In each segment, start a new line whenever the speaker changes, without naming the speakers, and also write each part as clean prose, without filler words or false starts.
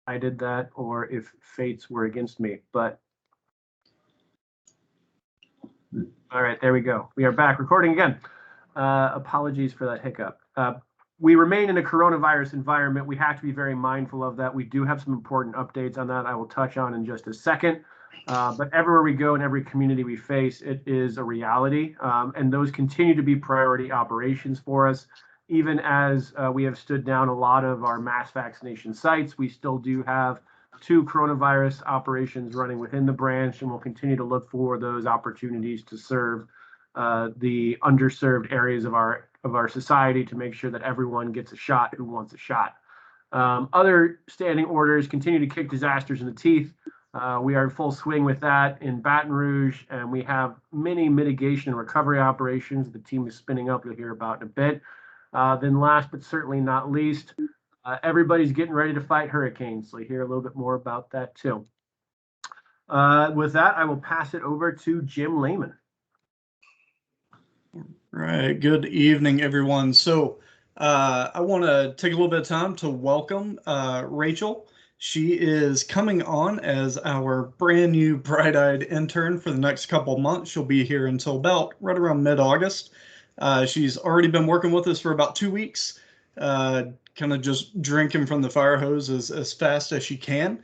I did that or if fates were against me. But all right, there we go. We are back recording again. Apologies for that hiccup. We remain in a coronavirus environment. We have to be very mindful of that. We do have some important updates on that I will touch on in just a second. But everywhere we go in every community we face, it is a reality. And those continue to be priority operations for us. Even as we have stood down a lot of our mass vaccination sites, we still do have 2 coronavirus operations running within the branch, and we'll continue to look for those opportunities to serve the underserved areas of our society to make sure that everyone gets a shot who wants a shot. Other standing orders continue to kick disasters in the teeth. We are in full swing with that in Baton Rouge, and we have many mitigation and recovery operations the team is spinning up you'll hear about in a bit. Then last but certainly not least, everybody's getting ready to fight hurricanes, so you hear a little bit more about that too. With that, I will pass it over to Jim Lehman.
Right. Good evening, everyone. So I want to take a little bit of time to welcome Rachel. She is coming on as our brand new bright-eyed intern for the next couple of months. She'll be here until about right around mid-August. She's already been working with us for about 2 weeks, kind of just drinking from the fire hose as fast as she can.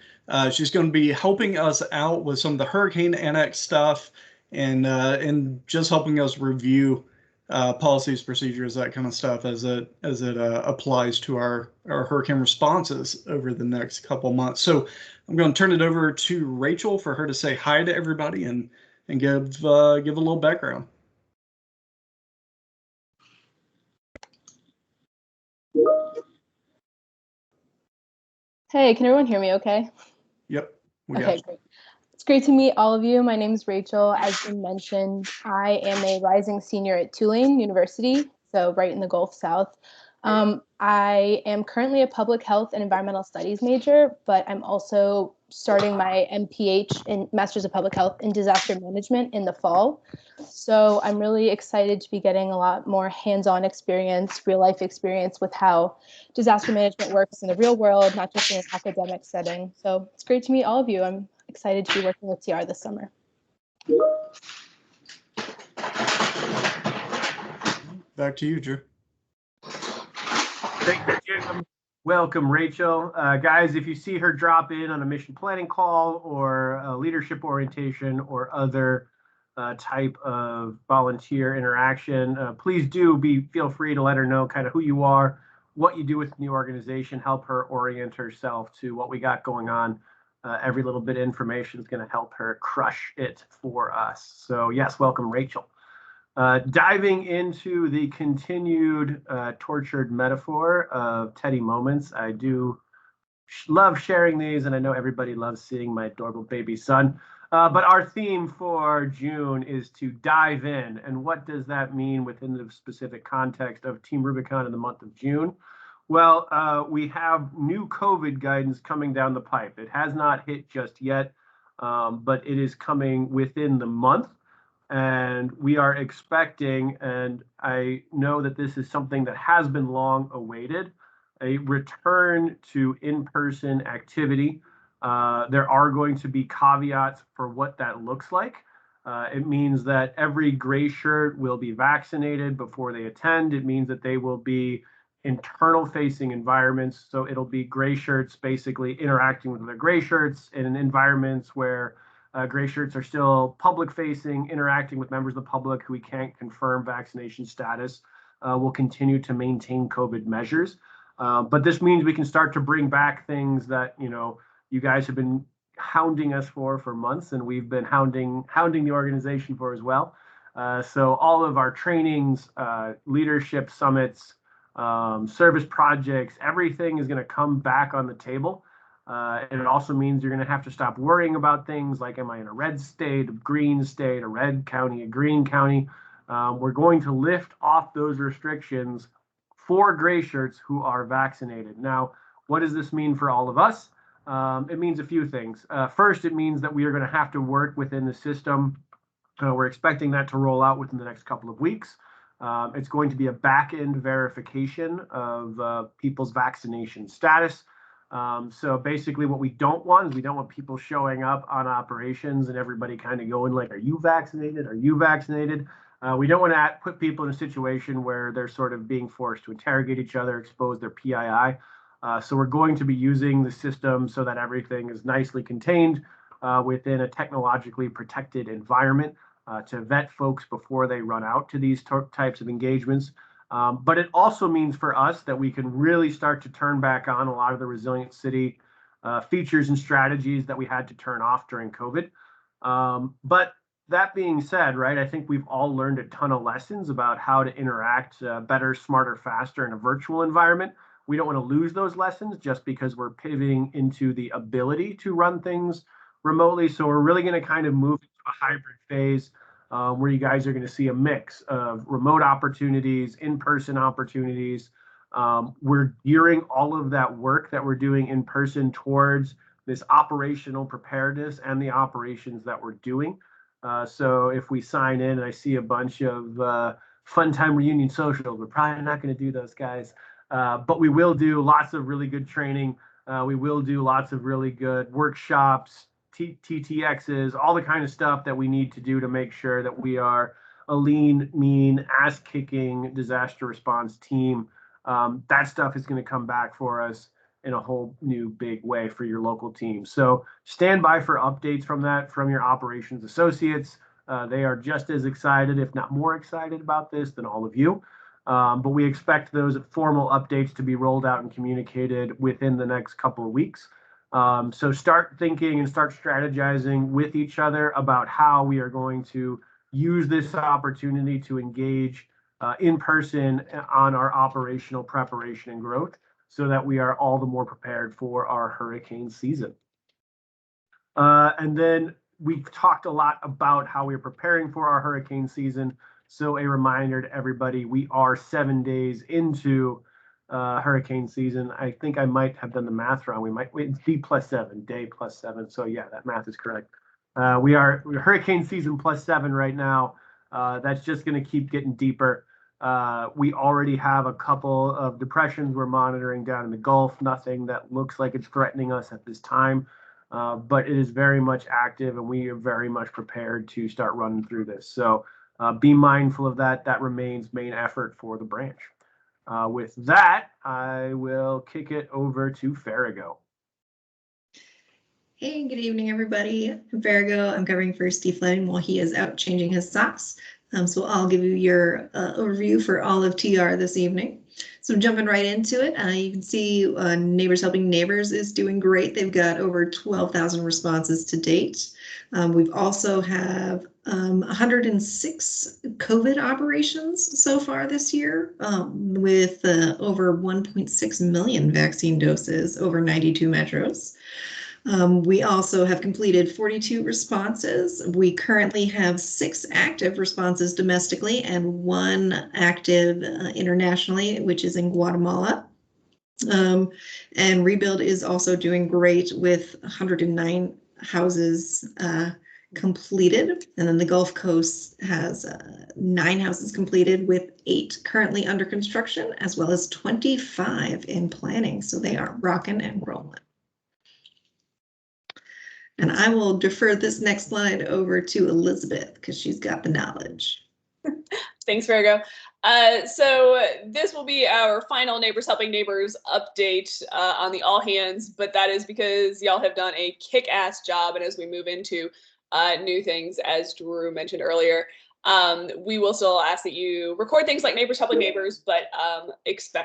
She's going to be helping us out with some of the Hurricane Annex stuff and just helping us review policies, procedures, that kind of stuff as it applies to our hurricane responses over the next couple months. So I'm going to turn it over to Rachel for her to say hi to everybody and give a little background.
Hey, can everyone hear me okay?
Yep.
Okay, great. It's great to meet all of you. My name is Rachel. As been mentioned, I am a rising senior at Tulane University, so right in the Gulf South. I am currently a public health and environmental studies major, but I'm also starting my MPH in Masters of Public Health in Disaster Management in the fall. So I'm really excited to be getting a lot more hands-on experience, real-life experience with how disaster management works in the real world, not just in an academic setting. So it's great to meet all of you. I'm excited to be working with TR this summer.
Back to you, Drew.
Thank you, Jim. Welcome, Rachel. Guys, if you see her drop in on a mission planning call or a leadership orientation or other type of volunteer interaction, please feel free to let her know kind of who you are, what you do within the organization, help her orient herself to what we got going on. Every little bit of information is going to help her crush it for us. So yes, welcome, Rachel. Diving into the continued tortured metaphor of Teddy moments, I do love sharing these, and I know everybody loves seeing my adorable baby son. But our theme for June is to dive in. And what does that mean within the specific context of Team Rubicon in the month of June? Well, we have new COVID guidance coming down the pipe. It has not hit just yet, but it is coming within the month. And we are expecting, and I know that this is something that has been long awaited, a return to in-person activity. There are going to be caveats for what that looks like. It means that every gray shirt will be vaccinated before they attend. It means that they will be internal facing environments. So it'll be gray shirts basically interacting with other gray shirts in environments where gray shirts are still public facing, interacting with members of the public who we can't confirm vaccination status. Will continue to maintain COVID measures. But this means we can start to bring back things that, you guys have been hounding us for months, and we've been hounding the organization for as well. So all of our trainings, leadership summits, service projects, everything is going to come back on the table. And it also means you're going to have to stop worrying about things like, am I in a red state, a green state, a red county, a green county? We're going to lift off those restrictions for gray shirts who are vaccinated. Now, what does this mean for all of us? It means a few things. First, it means that we are going to have to work within the system. We're expecting that to roll out within the next couple of weeks. It's going to be a back-end verification of people's vaccination status. So basically what we don't want is we don't want people showing up on operations and everybody kind of going like, are you vaccinated? Are you vaccinated? We don't want to put people in a situation where they're sort of being forced to interrogate each other, expose their PII. So we're going to be using the system so that everything is nicely contained within a technologically protected environment to vet folks before they run out to these types of engagements. But it also means for us that we can really start to turn back on a lot of the Resilient City features and strategies that we had to turn off during COVID. But that being said, right, I think we've all learned a ton of lessons about how to interact better, smarter, faster in a virtual environment. We don't want to lose those lessons just because we're pivoting into the ability to run things remotely. So we're really going to kind of move into a hybrid phase where you guys are going to see a mix of remote opportunities, in-person opportunities. We're gearing all of that work that we're doing in person towards this operational preparedness and the operations that we're doing. So if we sign in and I see a bunch of fun time reunion socials, we're probably not going to do those, guys. But we will do lots of really good training. We will do lots of really good workshops, TTXs, all the kind of stuff that we need to do to make sure that we are a lean, mean, ass-kicking disaster response team. That stuff is going to come back for us in a whole new big way for your local team. So stand by for updates from that from your operations associates. They are just as excited, if not more excited about this than all of you. But we expect those formal updates to be rolled out and communicated within the next couple of weeks. So start thinking and start strategizing with each other about how we are going to use this opportunity to engage in person on our operational preparation and growth so that we are all the more prepared for our hurricane season. And then we've talked a lot about how we're preparing for our hurricane season. So a reminder to everybody, we are 7 days into hurricane season. I think I might have done the math wrong. We might wait, it's D +7, day +7. So yeah, that math is correct. We're hurricane season +7 right now. That's just going to keep getting deeper. We already have a couple of depressions we're monitoring down in the Gulf. Nothing that looks like it's threatening us at this time, but it is very much active, and we are very much prepared to start running through this. So be mindful of that. That remains main effort for the branch. With that, I will kick it over to Farrago.
Hey, good evening, everybody. I'm Farrago. I'm covering for Steve Fleming while he is out changing his socks. So I'll give you your overview for all of TR this evening. So jumping right into it, you can see Neighbors Helping Neighbors is doing great. They've got over 12,000 responses to date. We've also have 106 COVID operations so far this year with over 1.6 million vaccine doses over 92 metros. We also have completed 42 responses. We currently have 6 active responses domestically and 1 active internationally, which is in Guatemala. And Rebuild is also doing great with 109 houses completed. And then the Gulf Coast has 9 houses completed with 8 currently under construction, as well as 25 in planning. So they are rocking and rolling. And I will defer this next slide over to Elizabeth because she's got the knowledge.
Thanks, Farrago. So this will be our final Neighbors Helping Neighbors update on the all hands, but that is because y'all have done a kick-ass job. And as we move into new things, as Drew mentioned earlier, we will still ask that you record things like Neighbors Helping Neighbors, but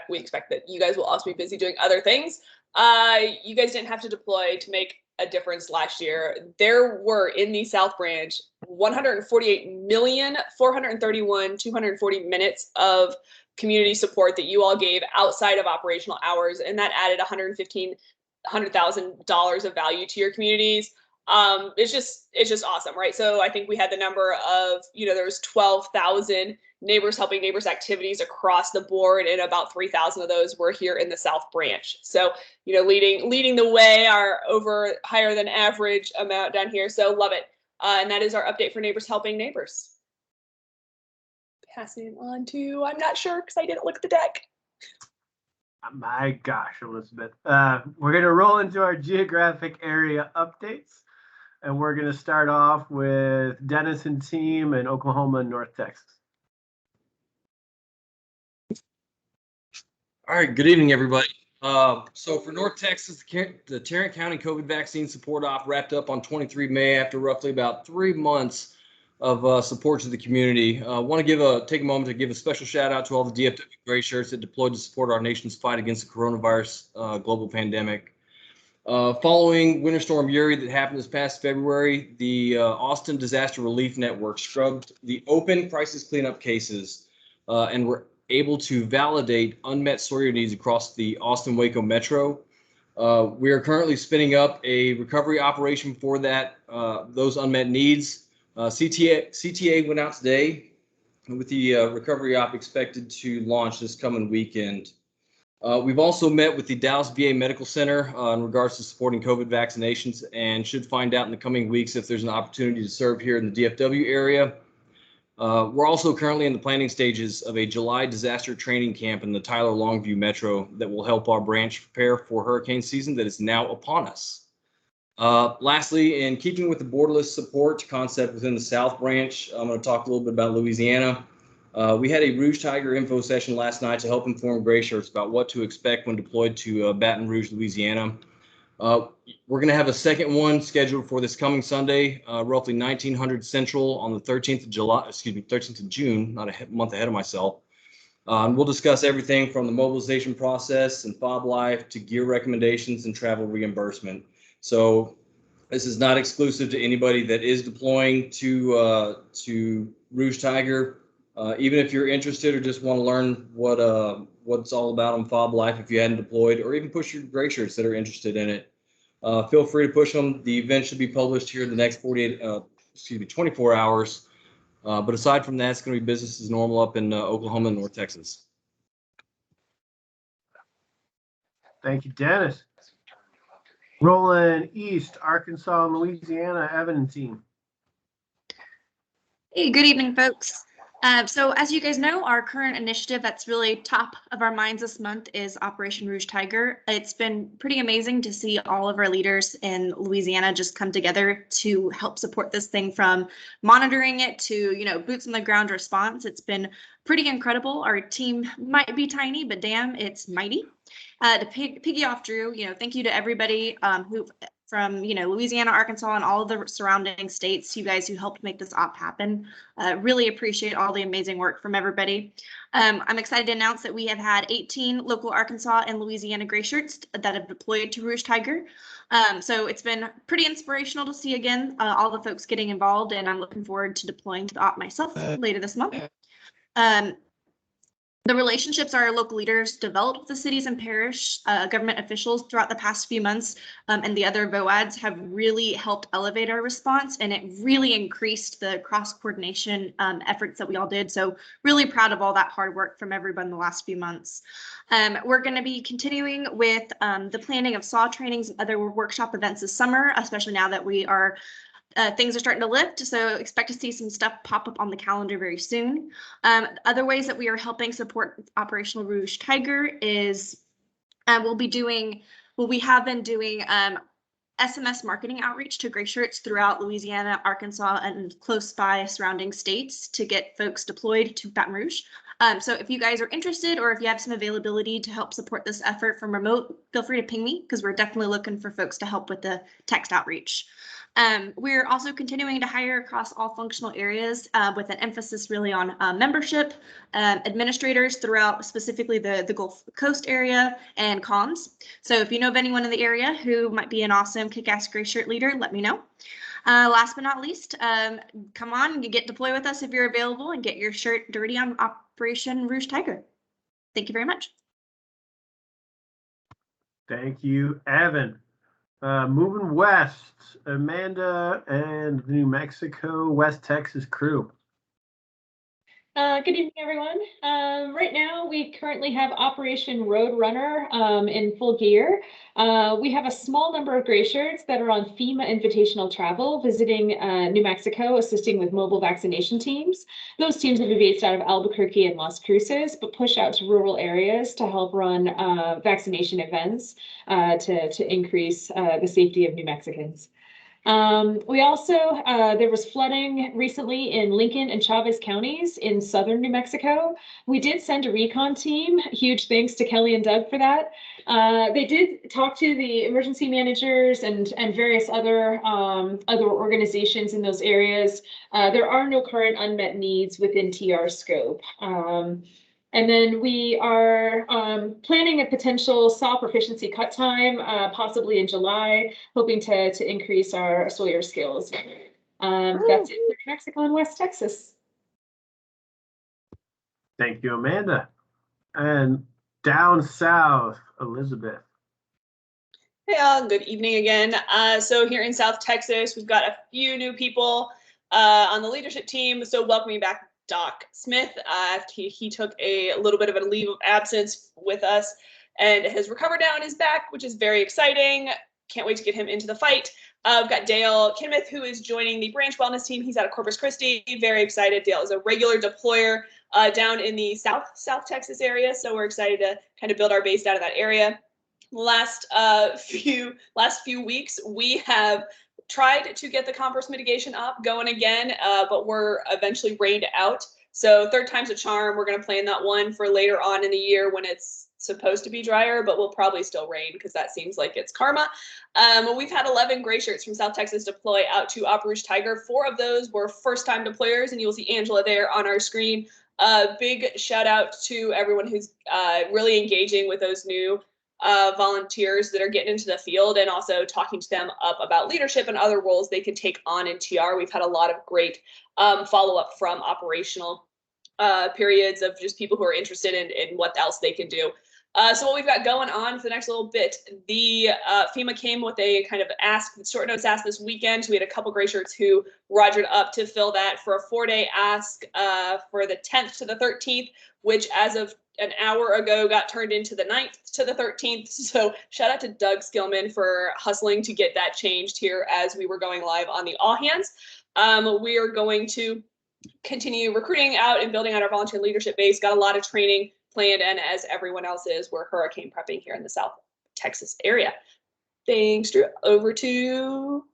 we expect that you guys will also be busy doing other things. You guys didn't have to deploy to make a difference last year. There were in the South Branch 148,431,240 minutes of community support that you all gave outside of operational hours, and that added $100,000 of value to your communities. It's just awesome, right? So I think we had the number of, there was 12,000 Neighbors Helping Neighbors activities across the board, and about 3,000 of those were here in the South Branch. So, leading the way, our over higher than average amount down here. So love it. And that is our update for Neighbors Helping Neighbors. Passing on to, I'm not sure because I didn't look at the deck.
My gosh, Elizabeth. We're going to roll into our geographic area updates. And we're going to start off with Dennis and team in Oklahoma and North Texas.
All right, good evening, everybody. So for North Texas, the Tarrant County COVID vaccine support op wrapped up on 23 May after roughly about 3 months of support to the community. I want to take a moment to give a special shout out to all the DFW gray shirts that deployed to support our nation's fight against the coronavirus global pandemic. Following Winter Storm Uri that happened this past February, the Austin Disaster Relief Network scrubbed the open crisis cleanup cases and were able to validate unmet Sawyer needs across the Austin-Waco metro. We are currently spinning up a recovery operation for those unmet needs. CTA went out today with the recovery op expected to launch this coming weekend. We've also met with the Dallas VA Medical Center in regards to supporting COVID vaccinations and should find out in the coming weeks if there's an opportunity to serve here in the DFW area. We're also currently in the planning stages of a July disaster training camp in the Tyler Longview Metro that will help our branch prepare for hurricane season that is now upon us. Lastly, in keeping with the borderless support concept within the South Branch, I'm going to talk a little bit about Louisiana. We had a Rouge Tiger info session last night to help inform gray shirts about what to expect when deployed to Baton Rouge, Louisiana. We're going to have a second one scheduled for this coming Sunday, roughly 1900 Central on the 13th of June, not a month ahead of myself. We'll discuss everything from the mobilization process and fob life to gear recommendations and travel reimbursement. So this is not exclusive to anybody that is deploying to Rouge Tiger. Even if you're interested or just want to learn what it's all about on fob life, if you hadn't deployed, or even push your gray shirts that are interested in it, feel free to push them. The event should be published here in the next 24 hours. But aside from that, it's going to be business as normal up in Oklahoma and North Texas.
Thank you, Dennis. Rolling east, Arkansas and Louisiana, Evan and team.
Hey, good evening, folks. So as you guys know, our current initiative that's really top of our minds this month is Operation Rouge Tiger. It's been pretty amazing to see all of our leaders in Louisiana just come together to help support this thing, from monitoring it to, boots on the ground response. It's been pretty incredible. Our team might be tiny, but damn, it's mighty. To piggy off Drew, thank you to everybody who from Louisiana, Arkansas, and all of the surrounding states, you guys who helped make this op happen. Really appreciate all the amazing work from everybody. I'm excited to announce that we have had 18 local Arkansas and Louisiana gray shirts that have deployed to Rouge Tiger. So it's been pretty inspirational to see again all the folks getting involved, and I'm looking forward to deploying to the op myself later this month. The relationships our local leaders developed with the cities and parish government officials throughout the past few months and the other VOADs have really helped elevate our response, and it really increased the cross-coordination efforts that we all did. So really proud of all that hard work from everyone in the last few months. We're going to be continuing with the planning of SAW trainings and other workshop events this summer, especially now that we are things are starting to lift, so expect to see some stuff pop up on the calendar very soon. Other ways that we are helping support Operational Rouge Tiger is we have been doing SMS marketing outreach to gray shirts throughout Louisiana, Arkansas, and close by surrounding states to get folks deployed to Baton Rouge. So if you guys are interested, or if you have some availability to help support this effort from remote, feel free to ping me, because we're definitely looking for folks to help with the text outreach. We're also continuing to hire across all functional areas with an emphasis really on membership, administrators throughout specifically the Gulf Coast area, and comms. So if you know of anyone in the area who might be an awesome kick-ass gray shirt leader, let me know. Last but not least, come on, you get deploy with us if you're available and get your shirt dirty on Operation Rouge Tiger. Thank you very much.
Thank you, Evan. Moving west, Amanda and the New Mexico, West Texas crew.
Good evening, everyone. Right now, we currently have Operation Roadrunner in full gear. We have a small number of gray shirts that are on FEMA invitational travel, visiting New Mexico, assisting with mobile vaccination teams. Those teams will be based out of Albuquerque and Las Cruces, but push out to rural areas to help run vaccination events to increase the safety of New Mexicans. We also, there was flooding recently in Lincoln and Chavez counties in southern New Mexico. We did send a recon team. Huge thanks to Kelly and Doug for that. They did talk to the emergency managers and various other organizations in those areas. There are no current unmet needs within TR scope. And then we are planning a potential SAW proficiency cut time, possibly in July, hoping to increase our Sawyer skills. That's it for New Mexico and West Texas.
Thank you, Amanda. And down south, Elizabeth.
Hey all, good evening again. So here in South Texas, we've got a few new people on the leadership team. So welcoming back Doc Smith. He took a little bit of a leave of absence with us and has recovered now and is back, which is very exciting. Can't wait to get him into the fight. We've got Dale Kinmouth, who is joining the branch wellness team. He's out of Corpus Christi. Very excited. Dale is a regular deployer down in the South Texas area. So we're excited to kind of build our base out of that area. Last few weeks, we have tried to get the compost mitigation up going again, but we're eventually rained out. So third time's a charm. We're going to plan that one for later on in the year when it's supposed to be drier, but we'll probably still rain because that seems like it's karma. We've had 11 gray shirts from South Texas deploy out to Op Rouge Tiger. 4 of those were first-time deployers, and you'll see Angela there on our screen. Big shout out to everyone who's really engaging with those new volunteers that are getting into the field and also talking to them up about leadership and other roles they can take on in TR. We've had a lot of great follow-up from operational periods of just people who are interested in what else they can do. So what we've got going on for the next little bit, the FEMA came with a kind of short notice ask this weekend. So we had a couple gray shirts who rogered up to fill that for a 4-day ask for the 10th to the 13th, which as of an hour ago got turned into the 9th to the 13th. So shout out to Doug Skillman for hustling to get that changed here as we were going live on the All Hands. We are going to continue recruiting out and building out our volunteer leadership base. Got a lot of training planned, and as everyone else is, we're hurricane prepping here in the South Texas area. Thanks, Drew. Over to,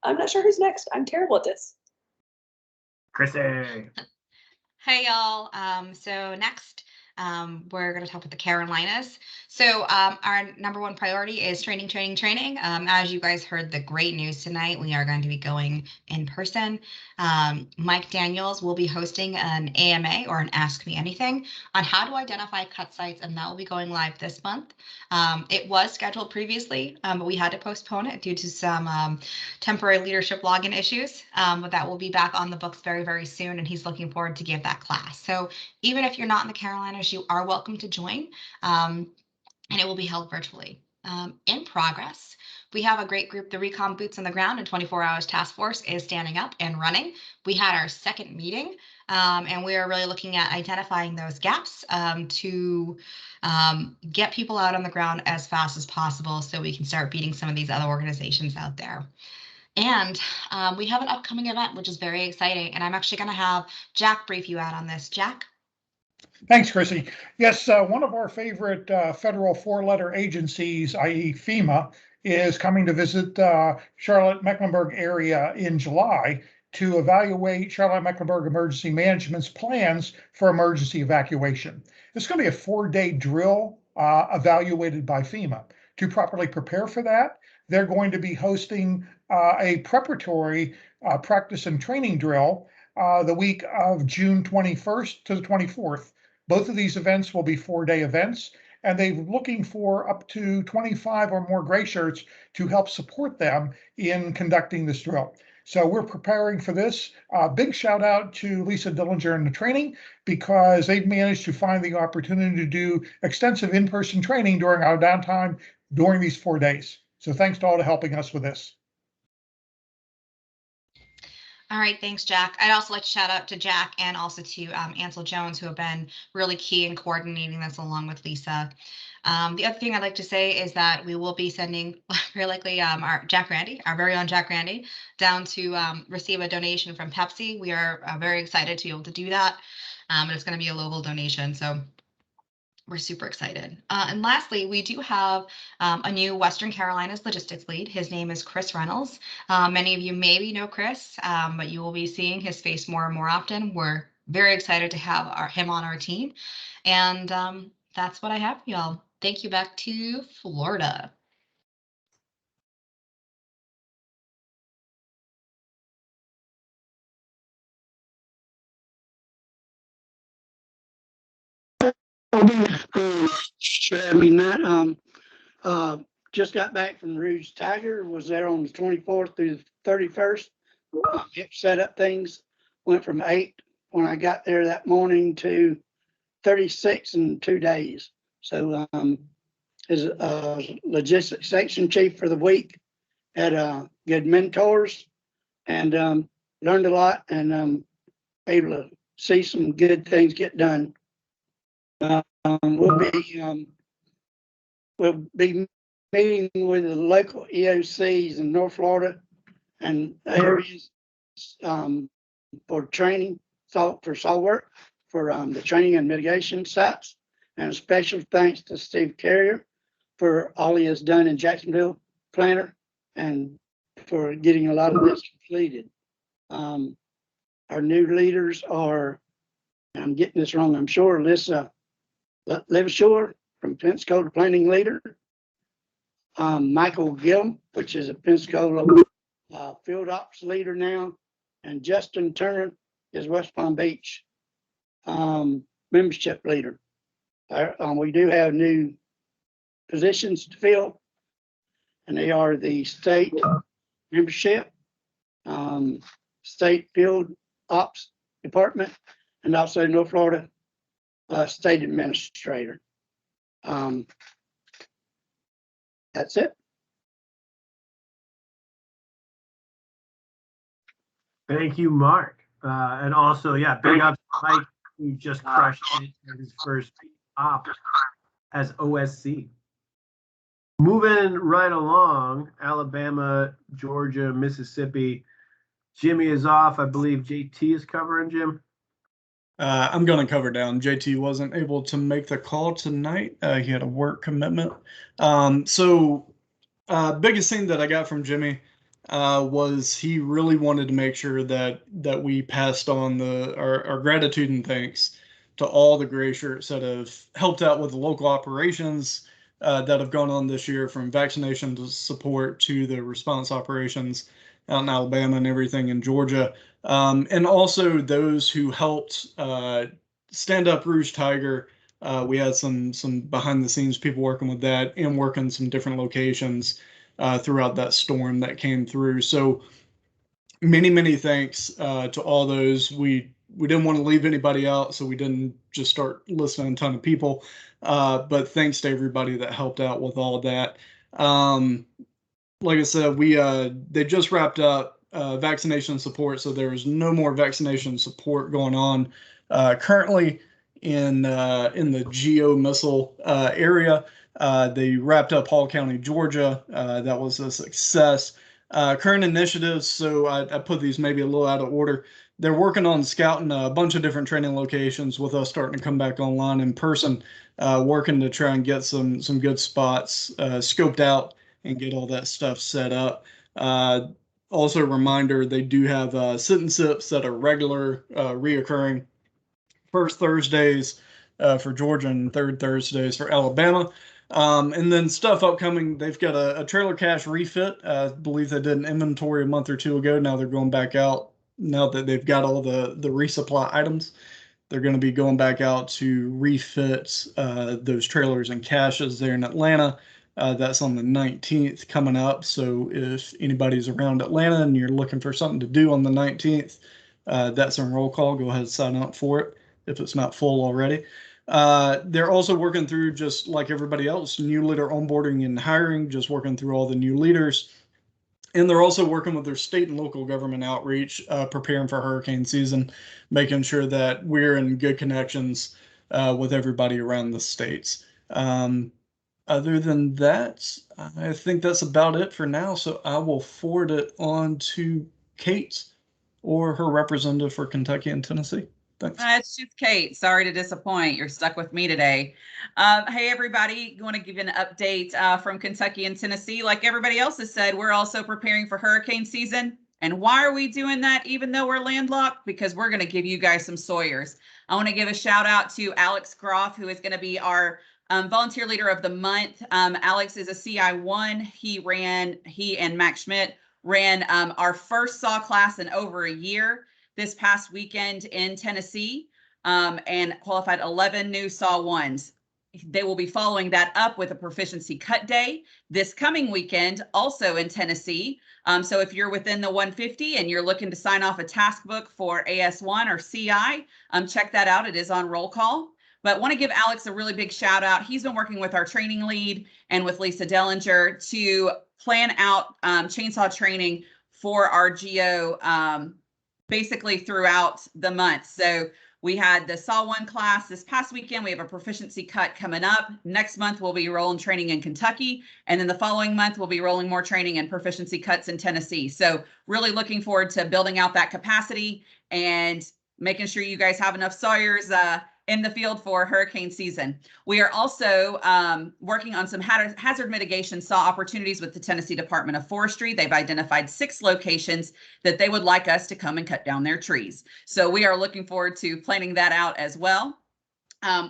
I'm not sure who's next. I'm terrible at this.
Chrissy.
Hey, y'all. So next, we're going to talk about the Carolinas. So our number one priority is training. As you guys heard the great news tonight, we are going to be going in person. Mike Daniels will be hosting an AMA or an Ask Me Anything on how to identify cut sites, and that will be going live this month. It was scheduled previously, but we had to postpone it due to some temporary leadership login issues. But that will be back on the books very, very soon, and he's looking forward to give that class. So even if you're not in the Carolinas, you are welcome to join, and it will be held virtually. In progress, we have a great group. The Recon Boots on the Ground and 24 Hours Task Force is standing up and running. We had our second meeting, and we are really looking at identifying those gaps to get people out on the ground as fast as possible so we can start beating some of these other organizations out there. And we have an upcoming event, which is very exciting. And I'm actually going to have Jack brief you out on this. Jack?
Thanks, Chrissy. Yes, one of our favorite federal 4-letter agencies, i.e. FEMA, is coming to visit Charlotte-Mecklenburg area in July to evaluate Charlotte-Mecklenburg Emergency Management's plans for emergency evacuation. It's going to be a 4-day drill evaluated by FEMA. To properly prepare for that, they're going to be hosting a preparatory practice and training drill the week of June 21st to the 24th. Both of these events will be 4-day events, and they're looking for up to 25 or more gray shirts to help support them in conducting this drill. So we're preparing for this. Big shout out to Lisa Dillinger and the training, because they've managed to find the opportunity to do extensive in-person training during our downtime during these 4 days. So thanks to all for helping us with this.
All right, thanks, Jack. I'd also like to shout out to Jack and also to Ansel Jones, who have been really key in coordinating this along with Lisa. The other thing I'd like to say is that we will be sending very likely our Jack Randy, our very own Jack Randy, down to receive a donation from Pepsi. We are very excited to be able to do that. And it's going to be a local donation. So we're super excited. And lastly, we do have a new Western Carolinas logistics lead. His name is Chris Reynolds. Many of you maybe know Chris, but you will be seeing his face more and more often. We're very excited to have him on our team. And that's what I have for y'all. Thank you. Back to Florida.
Just got back from Rouge Tiger, was there on the 24th through the 31st. Set up things, went from 8 when I got there that morning to 36 in 2 days. So as logistics section chief for the week, had good mentors and learned a lot and able to see some good things get done. We'll be meeting with the local EOCs in North Florida and areas for training, for SAL work, for the training and mitigation sites. And a special thanks to Steve Carrier for all he has done in Jacksonville Planner and for getting a lot of this completed. Our new leaders are, I'm getting this wrong, I'm sure, Alyssa Liveshore from Pensacola Planning Leader, Michael Gillum, which is a Pensacola Field Ops Leader now, and Justin Turner is West Palm Beach Membership Leader. We do have new positions to fill, and they are the state membership, state field ops department, and also North Florida state administrator. That's it.
Thank you, Mark. And also, yeah, big ups to Mike, who just crushed it in his first op as OSC. Moving right along, Alabama, Georgia, Mississippi. Jimmy is off. I believe JT is covering, Jim.
I'm going to cover down. JT wasn't able to make the call tonight. He had a work commitment. So biggest thing that I got from Jimmy was he really wanted to make sure that we passed on our gratitude and thanks to all the gray shirts that have helped out with the local operations that have gone on this year, from vaccination to support to the response operations out in Alabama and everything in Georgia. And also those who helped stand up Rouge Tiger. We had some behind the scenes people working with that and working some different locations throughout that storm that came through. So many thanks to all those. We didn't want to leave anybody out, so we didn't just start listing a ton of people. But thanks to everybody that helped out with all that. Like I said, they just wrapped up vaccination support, so there is no more vaccination support going on currently in the GEO missile area. They wrapped up Hall County, Georgia. That was a success. Current initiatives, so I put these maybe a little out of order. They're working on scouting a bunch of different training locations with us starting to come back online in person, working to try and get some good spots scoped out and get all that stuff set up. Also a reminder, they do have sit and sips that are regular, reoccurring first Thursdays for Georgia and third Thursdays for Alabama. And then stuff upcoming, they've got a trailer cache refit. I believe they did an inventory a month or two ago. Now they're going back out. Now that they've got all the resupply items, they're going to be going back out to refit those trailers and caches there in Atlanta. That's on the 19th coming up. So if anybody's around Atlanta and you're looking for something to do on the 19th, that's on roll call. Go ahead and sign up for it if it's not full already. They're also working through, just like everybody else, new leader onboarding and hiring, just working through all the new leaders. And they're also working with their state and local government outreach, preparing for hurricane season, making sure that we're in good connections with everybody around the states. Other than that, I think that's about it for now. So I will forward it on to Kate or her representative for Kentucky and Tennessee. Thanks.
It's just Kate. Sorry to disappoint. You're stuck with me today. Hey, everybody. Want to give you an update from Kentucky and Tennessee. Like everybody else has said, we're also preparing for hurricane season. And why are we doing that even though we're landlocked? Because we're going to give you guys some Sawyers. I want to give a shout out to Alex Groff, who is going to be our volunteer leader of the month. Alex is a CI1. He and Max Schmidt ran our first SAW class in over a year this past weekend in Tennessee, and qualified 11 new SAW 1s. They will be following that up with a proficiency cut day this coming weekend, also in Tennessee. So if you're within the 150 and you're looking to sign off a task book for AS1 or CI, check that out. It is on roll call. But want to give Alex a really big shout out. He's been working with our training lead and with Lisa Dellinger to plan out chainsaw training for our GO basically throughout the month. So we had the SAW 1 class this past weekend. We have a proficiency cut coming up. Next month, we'll be rolling training in Kentucky. And then the following month, we'll be rolling more training and proficiency cuts in Tennessee. So really looking forward to building out that capacity and making sure you guys have enough Sawyers in the field for hurricane season. We are also working on some hazard mitigation SAW opportunities with the Tennessee Department of Forestry. They've identified 6 locations that they would like us to come and cut down their trees. So we are looking forward to planning that out as well.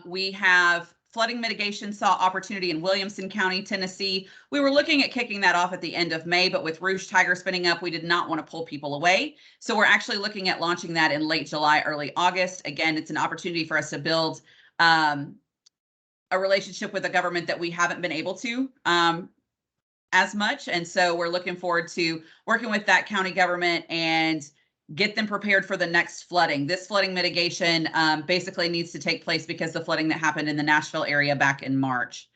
We have flooding mitigation SAW opportunity in Williamson County, Tennessee. We were looking at kicking that off at the end of May, but with Rouge Tiger spinning up, we did not want to pull people away. So we're actually looking at launching that in late July, early August. Again, it's an opportunity for us to build a relationship with the government that we haven't been able to as much. And so we're looking forward to working with that county government and get them prepared for the next flooding. This flooding mitigation basically needs to take place because the flooding that happened in the Nashville area back in March.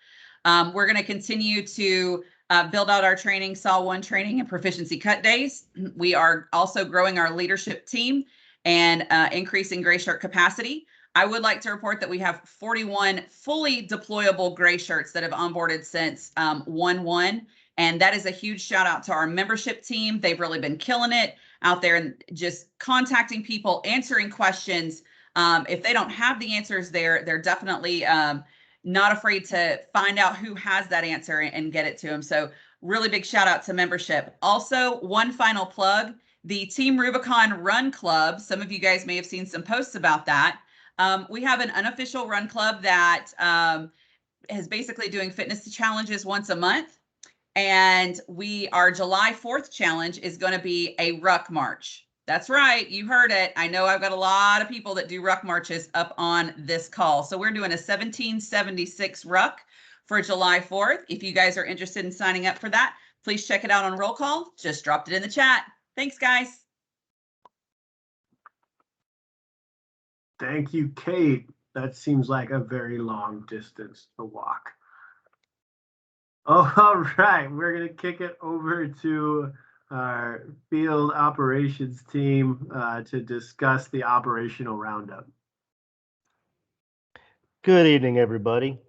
We're going to continue to build out our training, SAW 1 training and proficiency cut days. We are also growing our leadership team and increasing gray shirt capacity. I would like to report that we have 41 fully deployable gray shirts that have onboarded since 1/1. And that is a huge shout out to our membership team. They've really been killing it out there and just contacting people, answering questions. If they don't have the answers, they're definitely not afraid to find out who has that answer and get it to them. So really big shout out to membership. Also, one final plug, the Team Rubicon Run Club. Some of you guys may have seen some posts about that. We have an unofficial run club that is basically doing fitness challenges once a month. And our July 4th challenge is going to be a ruck march. That's right. You heard it. I know I've got a lot of people that do ruck marches up on this call. So we're doing a 1776 ruck for July 4th. If you guys are interested in signing up for that, please check it out on roll call. Just dropped it in the chat. Thanks, guys.
Thank you, Kate. That seems like a very long distance to walk. Oh, all right, we're going to kick it over to our field operations team to discuss the operational roundup.
Good evening, everybody.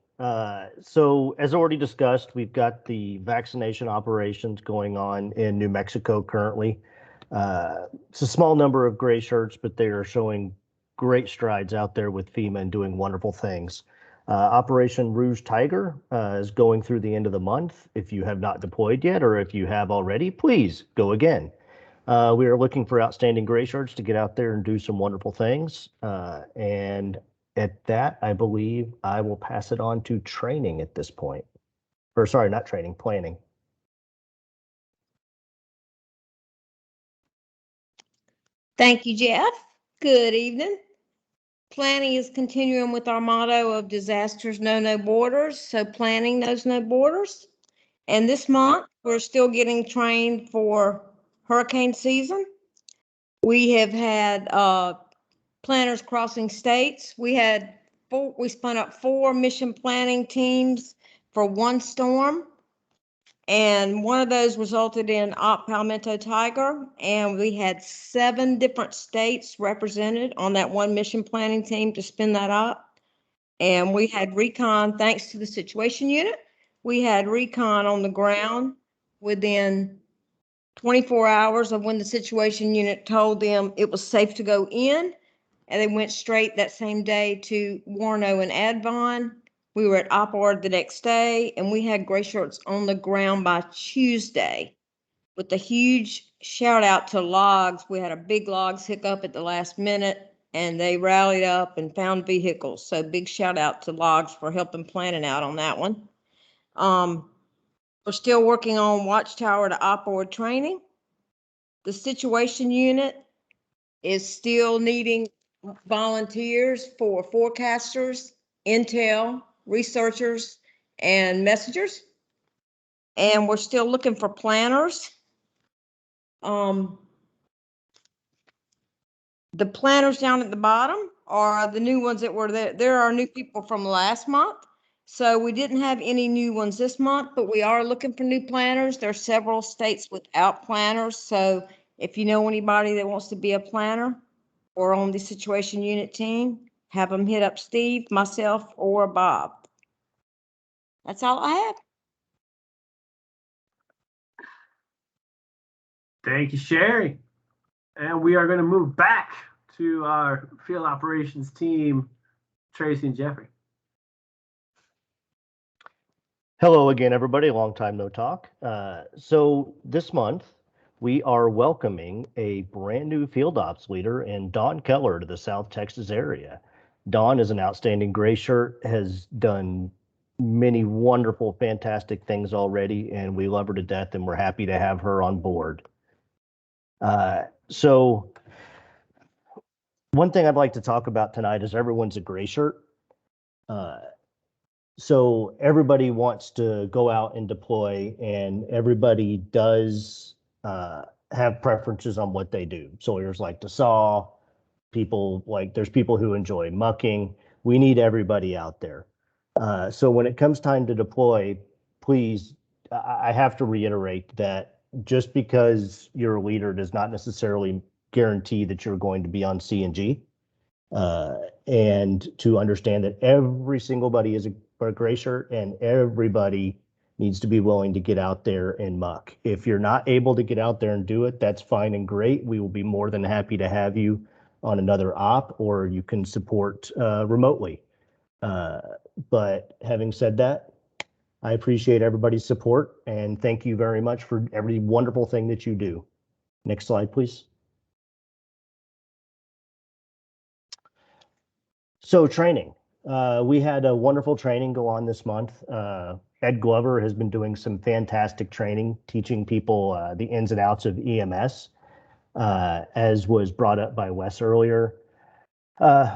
So as already discussed, we've got the vaccination operations going on in New Mexico currently. It's a small number of gray shirts, but they are showing great strides out there with FEMA and doing wonderful things. Operation Rouge Tiger is going through the end of the month. If you have not deployed yet, or if you have already, please go again. We are looking for outstanding gray shirts to get out there and do some wonderful things. And at that, I believe I will pass it on to training at this point. Or sorry, not training, planning.
Thank you, Jeff. Good evening. Planning is continuing with our motto of disasters know no borders, so planning knows no borders. And this month, we're still getting trained for hurricane season. We have had planners crossing states. We spun up 4 mission planning teams for one storm. And one of those resulted in Op Palmetto Tiger, and we had 7 different states represented on that one mission planning team to spin that up. And we had recon, thanks to the situation unit, we had recon on the ground within 24 hours of when the situation unit told them it was safe to go in. And they went straight that same day to Warno and Advon. We were at Opord the next day, and we had gray shirts on the ground by Tuesday with a huge shout out to Logs. We had a big Logs hiccup at the last minute, and they rallied up and found vehicles. So big shout out to Logs for helping planning out on that one. We're still working on Watchtower to Opord training. The situation unit is still needing volunteers for forecasters, intel, researchers, and messengers. And we're still looking for planners. The planners down at the bottom are the new ones that were there. There are new people from last month. So we didn't have any new ones this month, but we are looking for new planners. There are several states without planners. So if you know anybody that wants to be a planner or on the situation unit team, have them hit up Steve, myself, or Bob. That's all I have.
Thank you, Sherry. And we are going to move back to our field operations team, Tracy and Jeffrey.
Hello again, everybody. Long time no talk. So this month, we are welcoming a brand new field ops leader in Dawn Keller to the South Texas area. Dawn is an outstanding gray shirt, has done many wonderful, fantastic things already, and we love her to death, and we're happy to have her on board. So one thing I'd like to talk about tonight is everyone's a gray shirt. So everybody wants to go out and deploy, and everybody does have preferences on what they do. Sawyers like to saw, there's people who enjoy mucking. We need everybody out there. So when it comes time to deploy, please, I have to reiterate that just because you're a leader does not necessarily guarantee that you're going to be on C&G. And to understand that every single buddy is a gray shirt, and everybody needs to be willing to get out there and muck. If you're not able to get out there and do it, that's fine and great. We will be more than happy to have you on another op, or you can support remotely. But having said that, I appreciate everybody's support, and thank you very much for every wonderful thing that you do. Next slide, please. So training. We had a wonderful training go on this month. Ed Glover has been doing some fantastic training, teaching people the ins and outs of EMS, as was brought up by Wes earlier.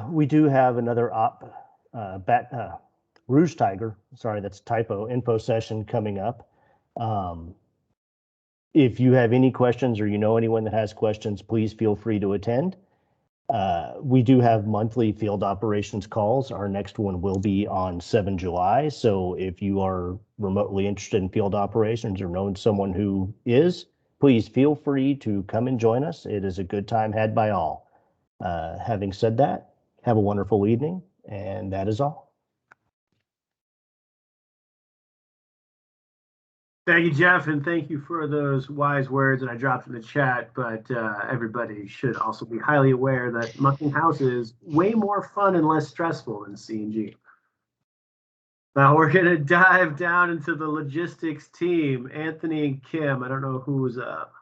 We do have another Rouge Tiger, sorry, that's a typo, info session coming up. If you have any questions or you know anyone that has questions, please feel free to attend. We do have monthly field operations calls. Our next one will be on 7 July. So if you are remotely interested in field operations or know someone who is, please feel free to come and join us. It is a good time had by all. Having said that, have a wonderful evening, and that is all.
Thank you, Jeff, and thank you for those wise words that I dropped in the chat, but everybody should also be highly aware that mucking house is way more fun and less stressful than C&G. Now we're going to dive down into the logistics team. Anthony and Kim, I don't know who's up.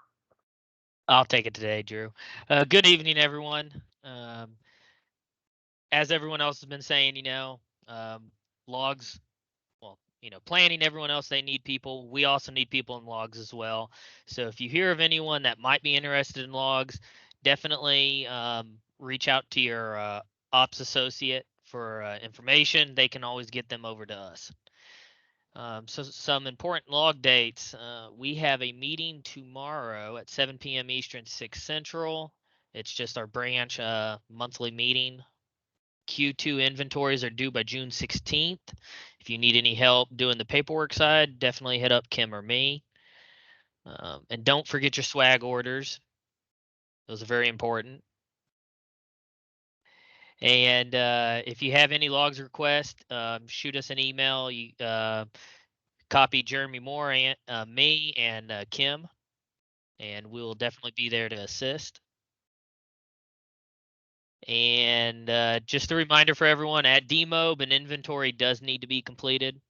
I'll take it today, Drew. Good evening, everyone. As everyone else has been saying, logs, planning, everyone else, they need people. We also need people in logs as well. So if you hear of anyone that might be interested in logs, definitely reach out to your ops associate for information. They can always get them over to us. So some important log dates. We have a meeting tomorrow at 7 p.m. Eastern, 6 Central. It's just our branch monthly meeting. Q2 inventories are due by June 16th. If you need any help doing the paperwork side, definitely hit up Kim or me. And don't forget your swag orders. Those are very important. And if you have any logs request, shoot us an email. You copy Jeremy Moore and me and Kim, and we'll definitely be there to assist. And just a reminder for everyone, at DMOB, an inventory does need to be completed.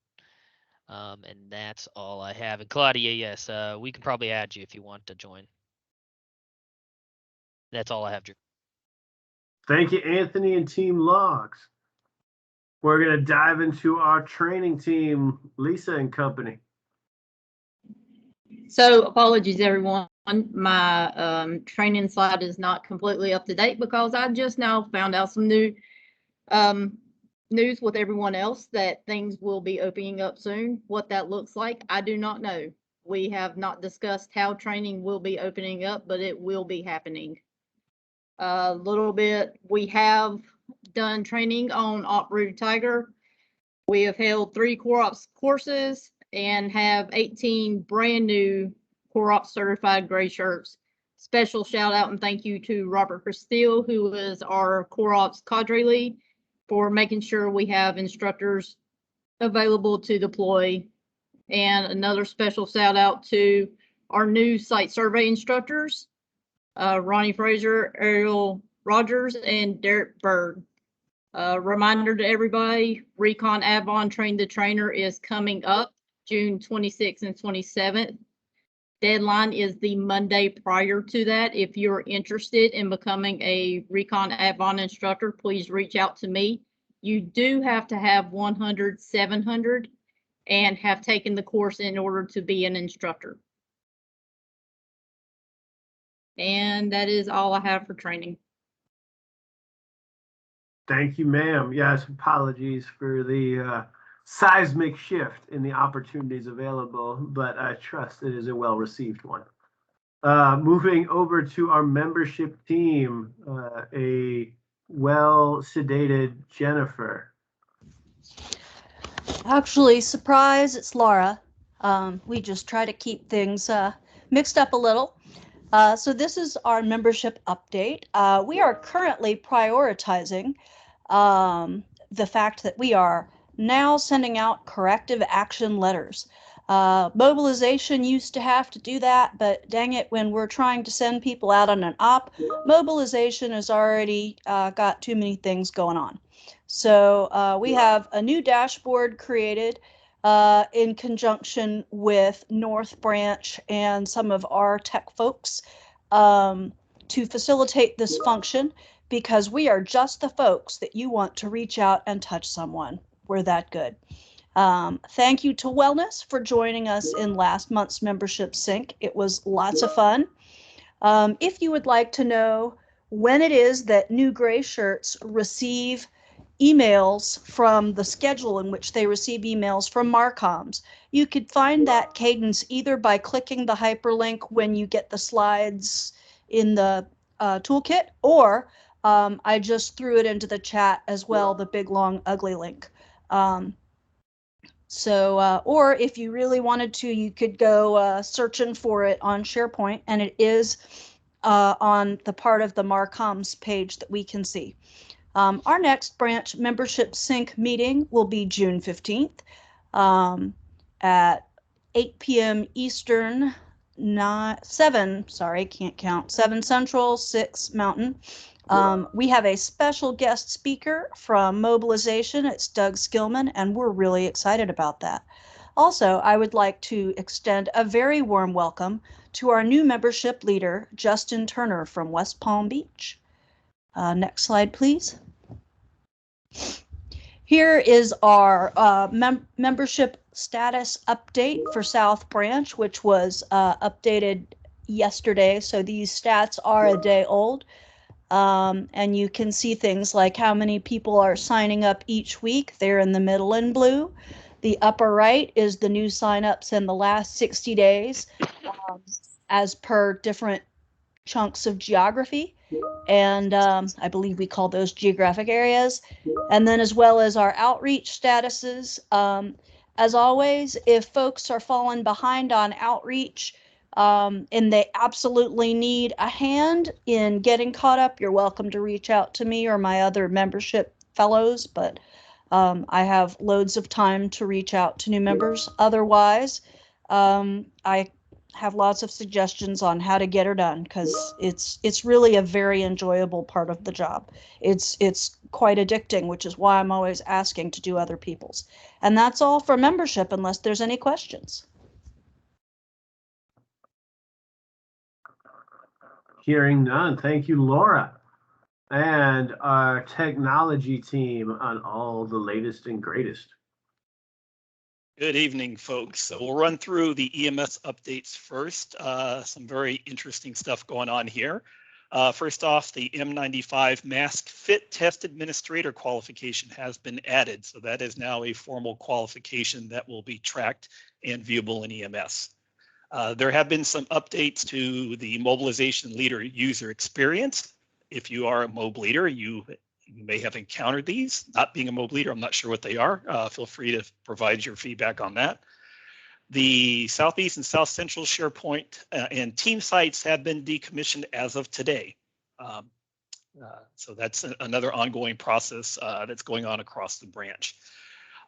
And that's all I have. And Claudia, yes, we can probably add you if you want to join. That's all I have, Drew.
Thank you, Anthony and Team Logs. We're going to dive into our training team, Lisa and company.
So apologies, everyone. My training slide is not completely up to date because I just now found out some new news with everyone else that things will be opening up soon. What that looks like, I do not know. We have not discussed how training will be opening up, but it will be happening. A little bit, we have done training on Uproot Tiger. We have held 3 Core Ops courses and have 18 brand new Core Ops certified gray shirts. Special shout out and thank you to Robert Castile, who is our Core Ops cadre lead, for making sure we have instructors available to deploy. And another special shout out to our new site survey instructors, Ronnie Fraser, Ariel Rogers, and Derek Bird. Reminder to everybody, Recon Avon Train the Trainer is coming up June 26th and 27th. Deadline is the Monday prior to that. If you're interested in becoming a Recon Avon instructor, please reach out to me. You do have to have 100/700 and have taken the course in order to be an instructor. And that is all I have for training.
Thank you, ma'am. Yes, apologies for the seismic shift in the opportunities available, but I trust it is a well-received one. Moving over to our membership team, a well-sedated Jennifer.
Actually, surprise, it's Laura. We just try to keep things mixed up a little. So this is our membership update. We are currently prioritizing the fact that we are now sending out corrective action letters. Mobilization used to have to do that, but dang it, when we're trying to send people out on an op, mobilization has already got too many things going on. So we have a new dashboard created in conjunction with North Branch and some of our tech folks to facilitate this function, because we are just the folks that you want to reach out and touch someone. We're that good. Thank you to Wellness for joining us in last month's membership sync. It was lots of fun. If you would like to know when it is that new gray shirts receive emails from the schedule in which they receive emails from Marcoms, you could find that cadence either by clicking the hyperlink when you get the slides in the toolkit, or I just threw it into the chat as well, the big long ugly link. Or if you really wanted to, you could go searching for it on SharePoint, and it is on the part of the Marcoms page that we can see. Our next branch membership sync meeting will be June 15th at 8 p.m. Eastern, 7 Central, 6 Mountain. We have a special guest speaker from Mobilization. It's Doug Skillman, and we're really excited about that. Also, I would like to extend a very warm welcome to our new membership leader, Justin Turner from West Palm Beach. Next slide, please. Here is our membership status update for South Branch, which was updated yesterday. So these stats are a day old. And you can see things like how many people are signing up each week. They're in the middle in blue. The upper right is the new signups in the last 60 days as per different chunks of geography. and I believe we call those geographic areas, and then as well as our outreach statuses. As always, if folks are falling behind on outreach and they absolutely need a hand in getting caught up, you're welcome to reach out to me or my other membership fellows, but I have loads of time to reach out to new members. Otherwise, I have lots of suggestions on how to get her done, because it's really a very enjoyable part of the job. It's quite addicting, which is why I'm always asking to do other people's. And that's all for membership, unless there's any questions.
Hearing none, thank you, Laura. And our technology team on all the latest and greatest.
Good evening, folks. So we'll run through the EMS updates first. Some very interesting stuff going on here. First off, the M95 mask fit test administrator qualification has been added. So that is now a formal qualification that will be tracked and viewable in EMS. There have been some updates to the mobilization leader user experience. If you are a MOB leader, you may have encountered these. Not being a MOB leader, I'm not sure what they are. Feel free to provide your feedback on that. The Southeast and South Central SharePoint and team sites have been decommissioned as of today. So that's another ongoing process that's going on across the branch.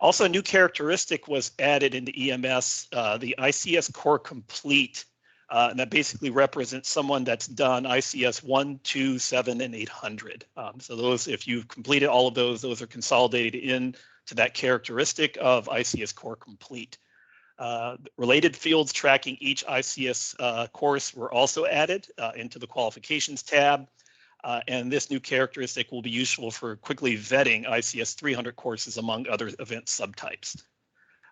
Also, a new characteristic was added into EMS, the ICS Core Complete. And that basically represents someone that's done ICS 1, 2, 7, and 800. So those, if you've completed all of those are consolidated into that characteristic of ICS Core Complete. Related fields tracking each ICS course were also added into the qualifications tab. And this new characteristic will be useful for quickly vetting ICS 300 courses among other event subtypes.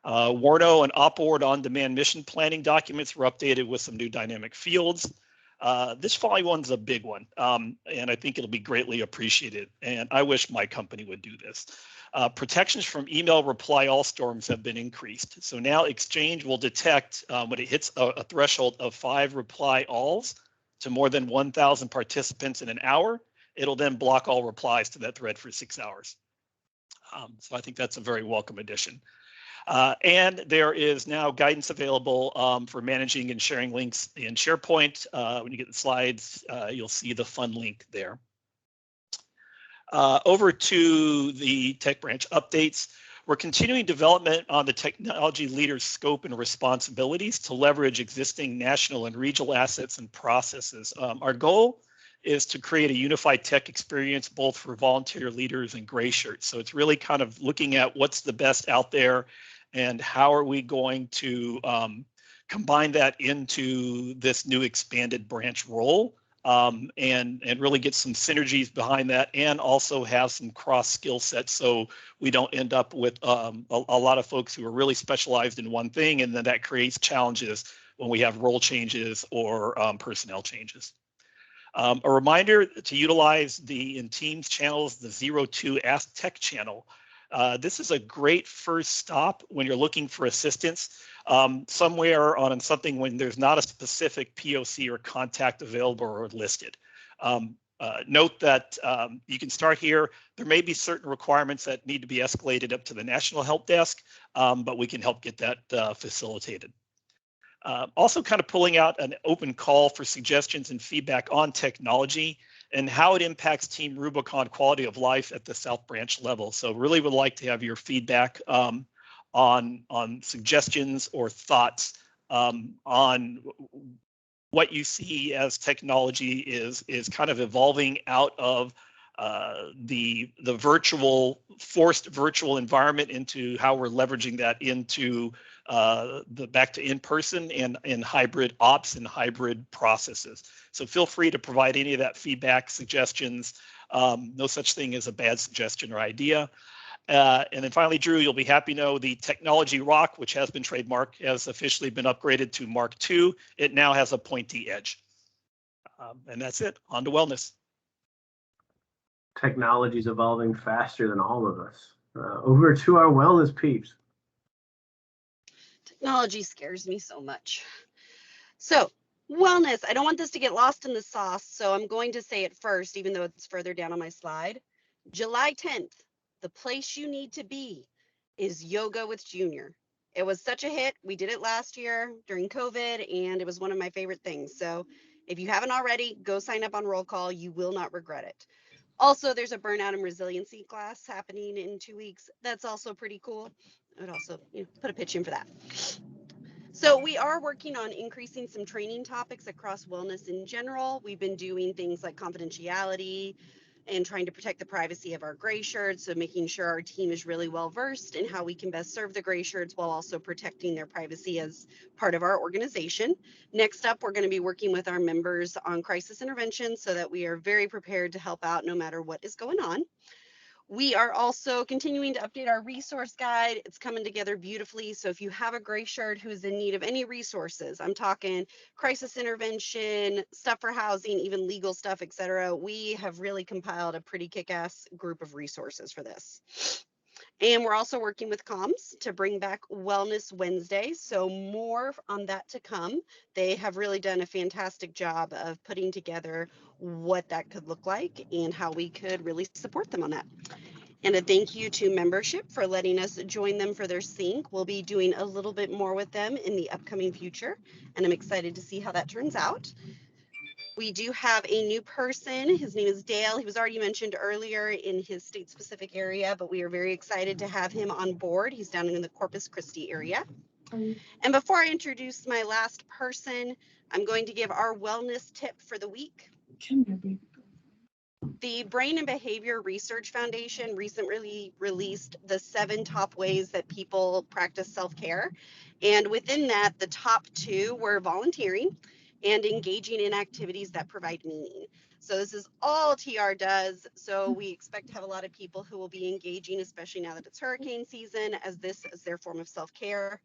Warno and OpOrd on-demand mission planning documents were updated with some new dynamic fields. This volume one's a big one, and I think it'll be greatly appreciated. And I wish my company would do this. Protections from email reply all storms have been increased. So now Exchange will detect when it hits a threshold of 5 reply alls to more than 1,000 participants in an hour. It'll then block all replies to that thread for 6 hours. So I think that's a very welcome addition. And there is now guidance available for managing and sharing links in SharePoint. When you get the slides, you'll see the fun link there. Over to the tech branch updates. We're continuing development on the technology leader's scope and responsibilities to leverage existing national and regional assets and processes. Our goal is to create a unified tech experience both for volunteer leaders and gray shirts. So it's really kind of looking at what's the best out there and how are we going to combine that into this new expanded branch role and really get some synergies behind that and also have some cross skill sets so we don't end up with a lot of folks who are really specialized in one thing, and then that creates challenges when we have role changes or personnel changes. A reminder to utilize in Teams channels, the 02 Ask Tech channel. This is a great first stop when you're looking for assistance somewhere on something when there's not a specific POC or contact available or listed. Note that you can start here. There may be certain requirements that need to be escalated up to the National Help Desk, but we can help get that facilitated. Also kind of pulling out an open call for suggestions and feedback on technology and how it impacts Team Rubicon quality of life at the South Branch level. So really would like to have your feedback on suggestions or thoughts on what you see as technology is kind of evolving out of the forced virtual environment into how we're leveraging that into the back to in-person and hybrid ops and hybrid processes. So feel free to provide any of that feedback, suggestions. No such thing as a bad suggestion or idea. And then finally, Drew, you'll be happy to know the Technology Rock, which has been trademarked, has officially been upgraded to Mark II. It now has a pointy edge. And that's it. On to wellness.
Technology is evolving faster than all of us. Over to our wellness peeps.
Technology scares me so much. So Wellness. I don't want this to get lost in the sauce, so I'm going to say it first, even though it's further down on my slide. July 10th, the place you need to be is Yoga with Junior. It was such a hit. We did it last year during COVID, and it was one of my favorite things. So if you haven't already, go sign up on Roll Call. You will not regret it. Also, there's a burnout and resiliency class happening in 2 weeks. That's also pretty cool. I would also put a pitch in for that. So we are working on increasing some training topics across wellness in general. We've been doing things like confidentiality and trying to protect the privacy of our gray shirts. So making sure our team is really well versed in how we can best serve the gray shirts while also protecting their privacy as part of our organization. Next up, we're going to be working with our members on crisis intervention so that we are very prepared to help out no matter what is going on. We are also continuing to update our resource guide. It's coming together beautifully. So if you have a gray shirt who's in need of any resources, I'm talking crisis intervention, stuff for housing, even legal stuff, etc., we have really compiled a pretty kick-ass group of resources for this. And we're also working with comms to bring back Wellness Wednesday. So more on that to come. They have really done a fantastic job of putting together what that could look like and how we could really support them on that. And a thank you to membership for letting us join them for their sync. We'll be doing a little bit more with them in the upcoming future, and I'm excited to see how that turns out. We do have a new person. His name is Dale. He was already mentioned earlier in his state-specific area, but we are very excited to have him on board. He's down in the Corpus Christi area. And before I introduce my last person, I'm going to give our wellness tip for the week. The Brain and Behavior Research Foundation recently released the 7 top ways that people practice self-care. And within that, the top 2 were volunteering and engaging in activities that provide meaning. So this is all TR does. So we expect to have a lot of people who will be engaging, especially now that it's hurricane season, as this is their form of self-care.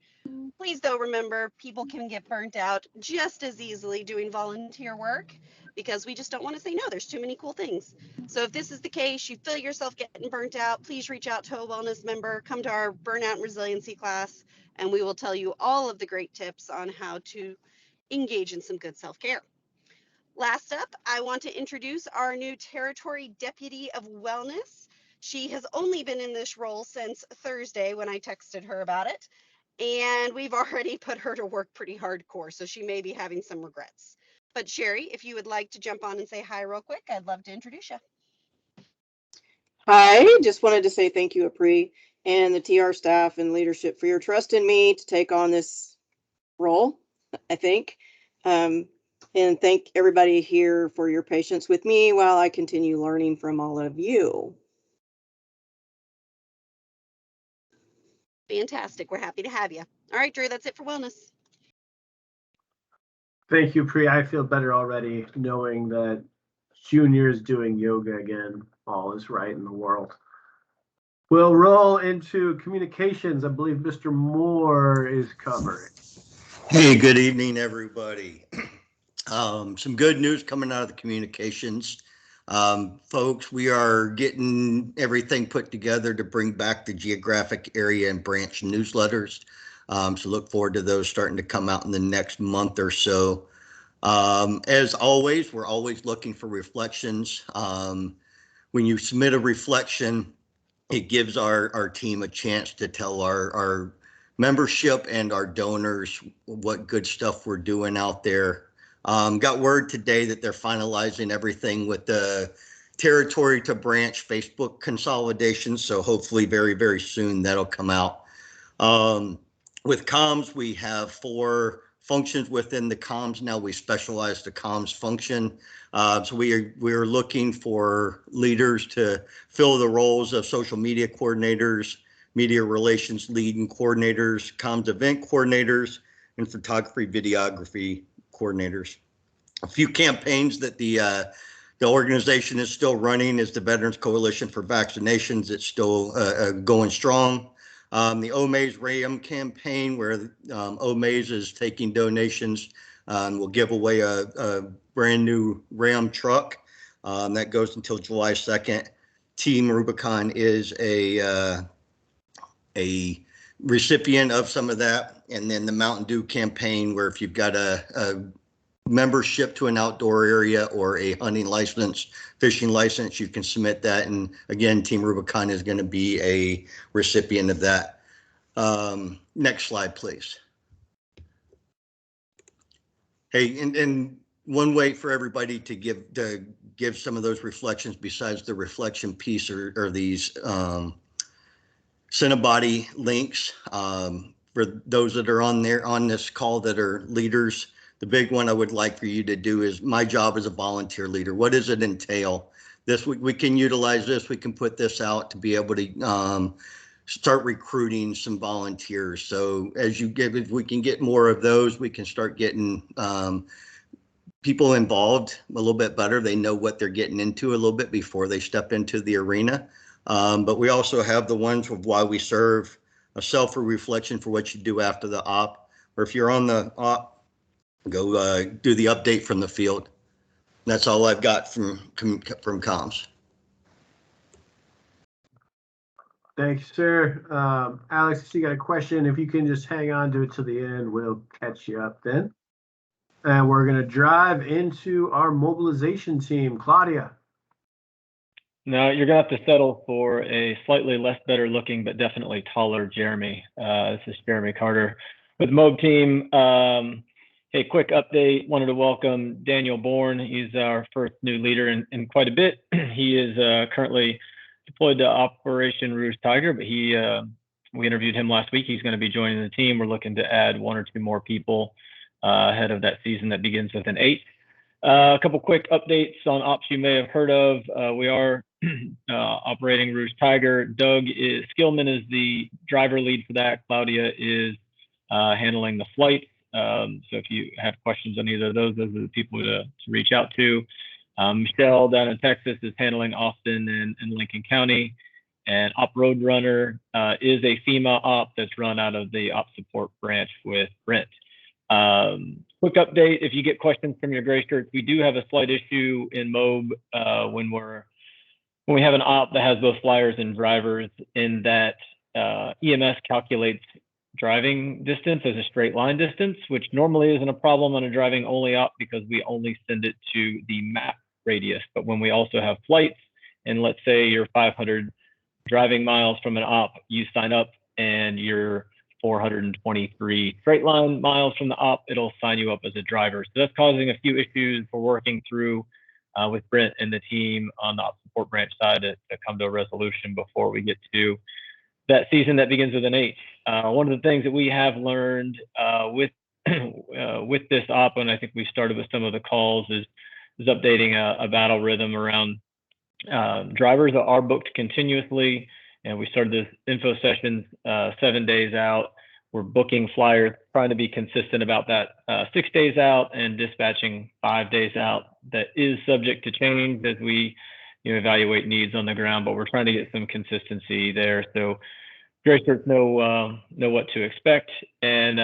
Please, though, remember, people can get burnt out just as easily doing volunteer work because we just don't want to say no. There's too many cool things. So if this is the case, you feel yourself getting burnt out, please reach out to a wellness member, come to our burnout and resiliency class, and we will tell you all of the great tips on how to engage in some good self-care. Last up, I want to introduce our new Territory Deputy of Wellness. She has only been in this role since Thursday when I texted her about it, and we've already put her to work pretty hardcore, so she may be having some regrets. But Sherry, if you would like to jump on and say hi real quick, I'd love to introduce you.
Hi, just wanted to say thank you, Apri, and the TR staff and leadership for your trust in me to take on this role, I think. And thank everybody here for your patience with me while I continue learning from all of you.
Fantastic. We're happy to have you. All right, Drew, that's it for wellness.
Thank you, Pri. I feel better already knowing that Junior's doing yoga again. All is right in the world. We'll roll into communications. I believe Mr. Moore is covering.
Hey, good evening, everybody. Some good news coming out of the communications. Folks, we are getting everything put together to bring back the geographic area and branch newsletters. So look forward to those starting to come out in the next month or so. As always, we're always looking for reflections. When you submit a reflection, it gives our team a chance to tell our membership and our donors what good stuff we're doing out there. Got word today that they're finalizing everything with the territory to branch Facebook consolidation. So hopefully very, very soon that'll come out. With comms, we have 4 functions within the comms. Now we specialize the comms function. So we're looking for leaders to fill the roles of social media coordinators, media relations lead and coordinators, comms event coordinators, and photography, videography coordinators. A few campaigns that the organization is still running is the Veterans Coalition for Vaccinations. It's still going strong. The OMAIS RAM campaign, where OMAIS is taking donations, will give away a brand new RAM truck that goes until July 2nd. Team Rubicon is a recipient of some of that. And then the Mountain Dew campaign, where if you've got a membership to an outdoor area or a hunting license, fishing license, you can submit that. And again, Team Rubicon is going to be a recipient of that. Next slide, please. Hey, and one way for everybody to give some of those reflections besides the reflection piece are these Cinebody links. For those that are on this call that are leaders, the big one I would like for you to do is my job as a volunteer leader. What does it entail? This we can utilize this. We can put this out to be able to start recruiting some volunteers. So as you give, if we can get more of those, we can start getting people involved a little bit better. They know what they're getting into a little bit before they step into the arena. But we also have the ones of why we serve, a self-reflection for what you do after the op, or if you're on the op, go do the update from the field. That's all I've got from comms.
Thanks, sir. Alex, if you got a question, if you can just hang on to it to the end, we'll catch you up then. And we're going to drive into our mobilization team. Claudia.
No, you're going to have to settle for a slightly less better looking, but definitely taller Jeremy. This is Jeremy Carter with MOB team. Hey, quick update. Wanted to welcome Daniel Bourne. He's our first new leader in quite a bit. He is currently deployed to Operation Rouge Tiger, but we interviewed him last week. He's going to be joining the team. We're looking to add 1 or 2 more people ahead of that season that begins with an 8. A couple quick updates on ops you may have heard of. We are operating Rouge Tiger. Doug Skillman is the driver lead for that. Claudia is handling the flight. So if you have questions on either of those are the people to reach out to. Michelle down in Texas is handling Austin and Lincoln County. And Op Roadrunner is a FEMA op that's run out of the op support branch with Brent. Quick update, if you get questions from your gray shirts, we do have a slight issue in MOB when we have an op that has both flyers and drivers, in that EMS calculates driving distance as a straight line distance, which normally isn't a problem on a driving only op because we only send it to the map radius. But when we also have flights, and let's say you're 500 driving miles from an op, you sign up and you're 423 straight line miles from the op, it'll sign you up as a driver. So that's causing a few issues we're working through with Brent and the team on the op support branch side to come to a resolution before we get to that season that begins with an 8. One of the things that we have learned with this op, and I think we started with some of the calls, is updating a battle rhythm around drivers that are booked continuously. And we started this info sessions 7 days out. We're booking flyers, trying to be consistent about that 6 days out, and dispatching 5 days out. That is subject to change as we evaluate needs on the ground, but we're trying to get some consistency there. So gray shirts know what to expect. And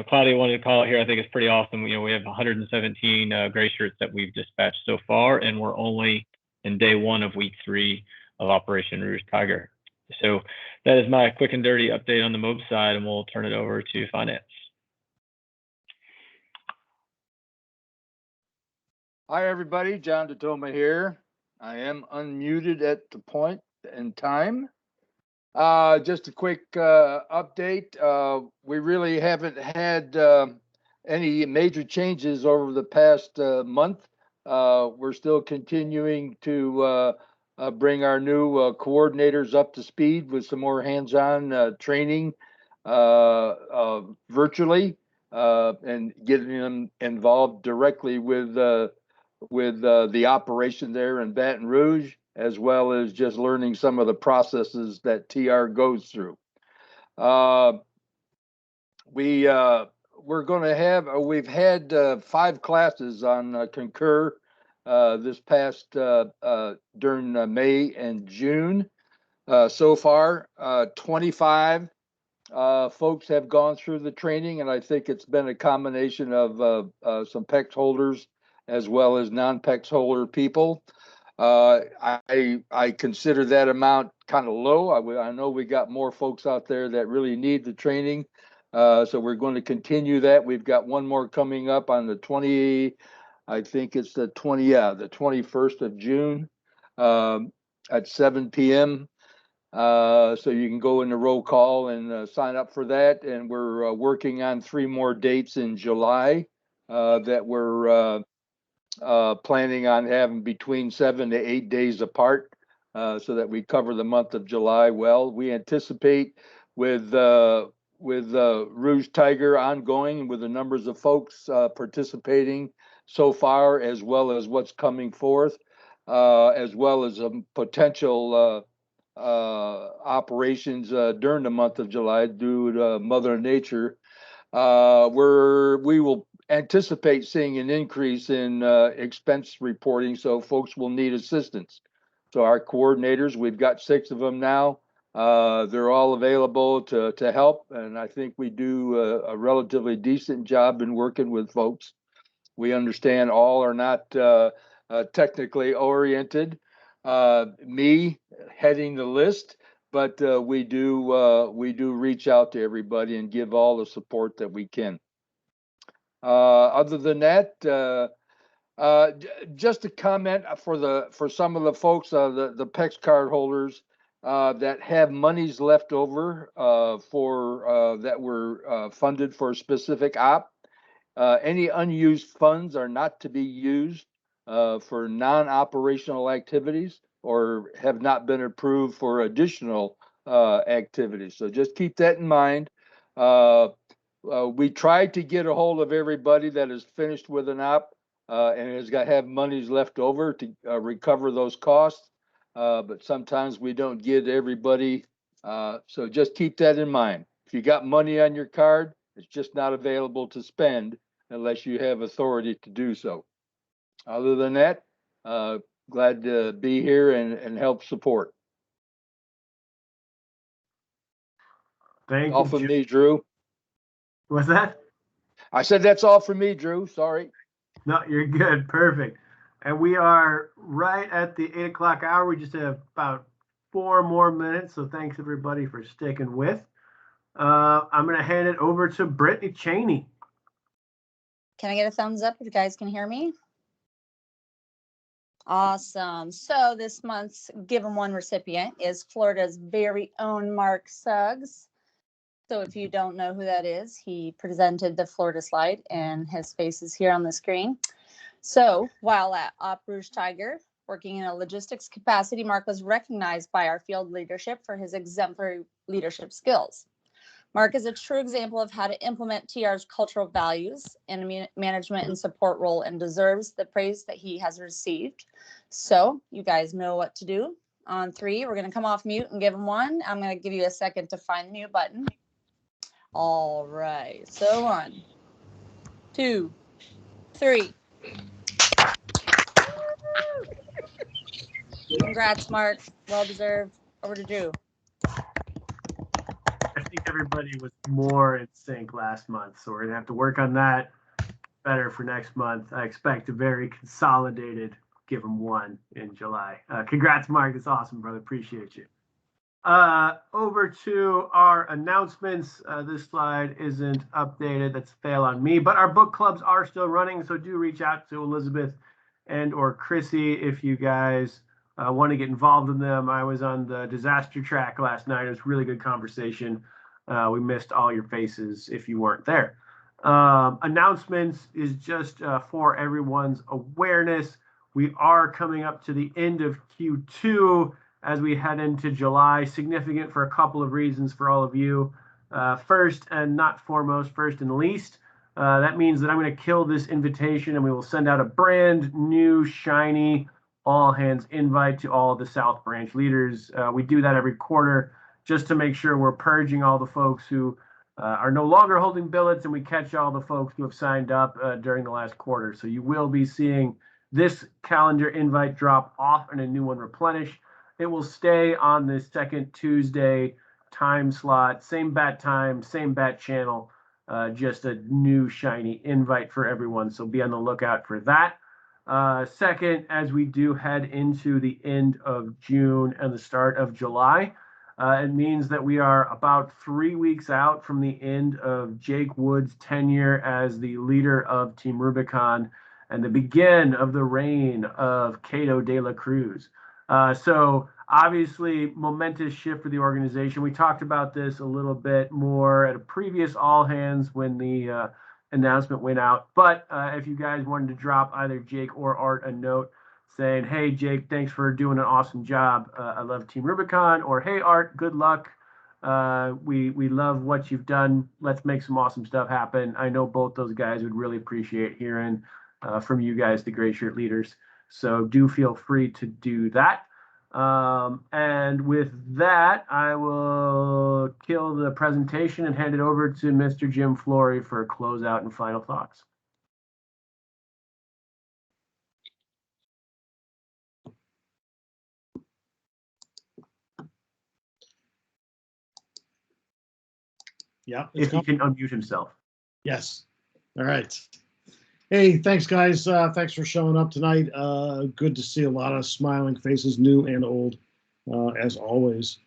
Claudia wanted to call it here. I think it's pretty awesome. We have 117 gray shirts that we've dispatched so far, and we're only in day 1 of week 3 of Operation Rouge Tiger. So that is my quick and dirty update on the MOB side, and we'll turn it over to finance.
Hi, everybody. John Datoma here. I am unmuted at the point in time. Just a quick update. We really haven't had any major changes over the past month. We're still continuing to bring our new coordinators up to speed with some more hands-on training virtually and getting them involved directly with the operation there in Baton Rouge, as well as just learning some of the processes that TR goes through. We're going to have, we've had 5 classes on Concur this past during May and June. So far, 25 folks have gone through the training, and I think it's been a combination of some PEX holders as well as non-PEX holder people. I consider that amount kind of low. I know we got more folks out there that really need the training, So we're going to continue that. We've got one more coming up on the 20, I think it's the 21st of June at 7 p.m. So you can go in the roll call and sign up for that. And we're working on 3 more dates in July that we're planning on having between 7 to 8 days apart, so that we cover the month of July well. We anticipate with Rouge Tiger ongoing, with the numbers of folks participating so far, as well as what's coming forth, as well as potential operations during the month of July due to Mother Nature. We will anticipate seeing an increase in expense reporting, so folks will need assistance. So our coordinators, we've got 6 of them now. They're all available to help, and I think we do a relatively decent job in working with folks. We understand all are not technically oriented. Me heading the list, but we do reach out to everybody and give all the support that we can. Other than that, just a comment for some of the folks, the PEX card holders that have monies left over for that were funded for a specific op. Any unused funds are not to be used for non-operational activities or have not been approved for additional activities. So just keep that in mind. We tried to get a hold of everybody that is finished with an op and has got have monies left over to recover those costs, but sometimes we don't get everybody. So just keep that in mind. If you got money on your card, it's just not available to spend unless you have authority to do so. Other than that, glad to be here and help support.
Thank
all
you.
from me, Drew.
What's that?
I said that's all from me, Drew. Sorry.
No, you're good. Perfect. And we are right at the 8 o'clock hour. We just have about 4 more minutes. So thanks everybody for sticking with. I'm going to hand it over to Brittany Cheney.
Can I get a thumbs up if you guys can hear me? Awesome. So this month's Give 'em One recipient is Florida's very own Mark Suggs. So if you don't know who that is, he presented the Florida slide and his face is here on the screen. So while at Op Rouge Tiger, working in a logistics capacity, Mark was recognized by our field leadership for his exemplary leadership skills. Mark is a true example of how to implement TR's cultural values in a management and support role and deserves the praise that he has received. So you guys know what to do. On 3, we're going to come off mute and give him one. I'm going to give you a second to find the mute button. All right. So 1, 2, 3. Congrats, Mark. Well deserved. Over to Drew.
I think everybody was more in sync last month, so we're gonna have to work on that better for next month. I expect a very consolidated Give 'em One in July. Congrats, Mark. That's awesome, brother. Appreciate you. Over to our announcements. This slide isn't updated. That's a fail on me, but our book clubs are still running, so do reach out to Elizabeth and or Chrissy if you guys want to get involved in them. I was on the disaster track last night. It was a really good conversation. We missed all your faces if you weren't there. Announcements is just for everyone's awareness. We are coming up to the end of Q2 as we head into July. Significant for a couple of reasons for all of you. First and not foremost, first and least, that means that I'm going to kill this invitation and we will send out a brand new, shiny, all hands invite to all the South Branch leaders. We do that every quarter just to make sure we're purging all the folks who are no longer holding billets and we catch all the folks who have signed up during the last quarter. So you will be seeing this calendar invite drop off and a new one replenish. It will stay on the second Tuesday time slot, same bat time, same bat channel, just a new shiny invite for everyone. So be on the lookout for that. Second, as we do head into the end of June and the start of July, It means that we are about 3 weeks out from the end of Jake Wood's tenure as the leader of Team Rubicon and the begin of the reign of Cato de la Cruz. So obviously, momentous shift for the organization. We talked about this a little bit more at a previous All Hands when the announcement went out. But if you guys wanted to drop either Jake or Art a note saying, hey, Jake, thanks for doing an awesome job. I love Team Rubicon. Or, hey, Art, good luck. We love what you've done. Let's make some awesome stuff happen. I know both those guys would really appreciate hearing from you guys, the Gray Shirt leaders. So do feel free to do that. And with that, I will kill the presentation and hand it over to Mr. Jim Flory for closeout and final thoughts.
Yeah.
If he can unmute himself.
Yes. All right. Hey, thanks, guys. Thanks for showing up tonight. Good to see a lot of smiling faces, new and old, as always.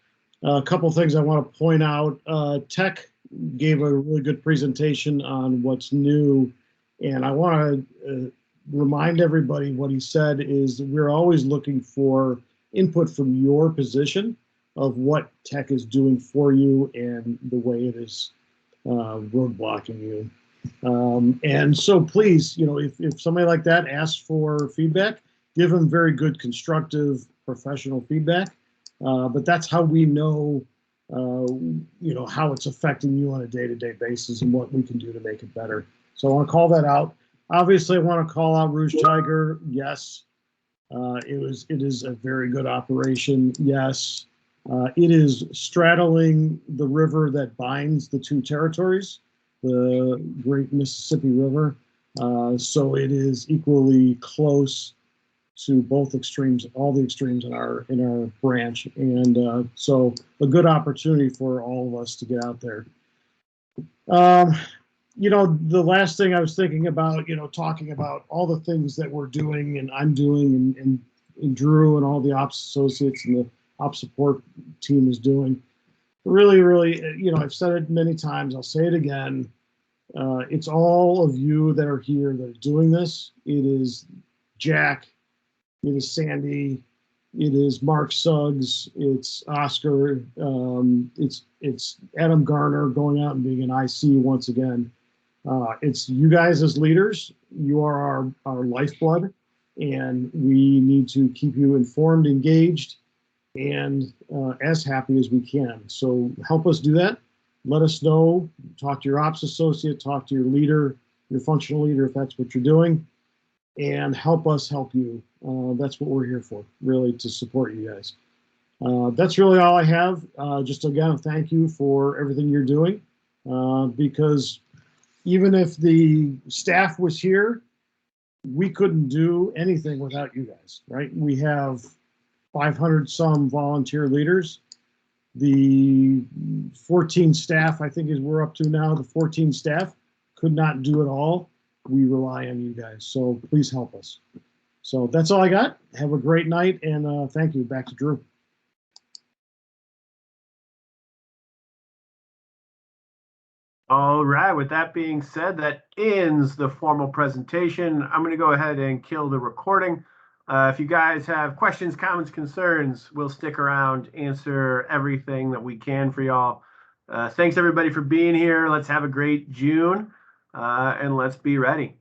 A couple things I want to point out. Tech gave a really good presentation on what's new, and I want to remind everybody what he said is that we're always looking for input from your position of what tech is doing for you and the way it is roadblocking you. And so please, you know, if somebody like that asks for feedback, give them very good, constructive, professional feedback. But that's how we know, you know, how it's affecting you on a day-to-day basis and what we can do to make it better. So I want to call that out. Obviously, I want to call out Rouge Tiger. Yes, it is a very good operation. Yes. It is straddling the river that binds the two territories, the Great Mississippi River. So it is equally close to both extremes, all the extremes in our branch. And so a good opportunity for all of us to get out there. You know, the last thing I was thinking about, you know, talking about all the things that we're doing and I'm doing and Drew and all the ops associates and the ops support team is doing. Really, you know, I've said it many times, I'll say it again. It's all of you that are here that are doing this. It is Jack, it is Sandy, it is Mark Suggs, it's Oscar, it's Adam Garner going out and being an IC once again. It's you guys as leaders. You are our lifeblood, and we need to keep you informed, engaged, and as happy as we can. So help us do that. Let us know. Talk to your ops associate, talk to your leader, your functional leader, if that's what you're doing, and help us help you. That's what we're here for, really, to support you guys. That's really all I have. Just again, thank you for everything you're doing, because even if the staff was here, we couldn't do anything without you guys, right? We have 500 some volunteer leaders. The 14 staff, I think is we're up to now, the 14 staff could not do it all. We rely on you guys, so please help us. So that's all I got. Have a great night, and thank you. Back to Drew.
All right, with that being said, that ends the formal presentation. I'm going to go ahead and kill the recording. If you guys have questions, comments, concerns, we'll stick around, answer everything that we can for y'all. Thanks everybody for being here. Let's have a great June, and let's be ready.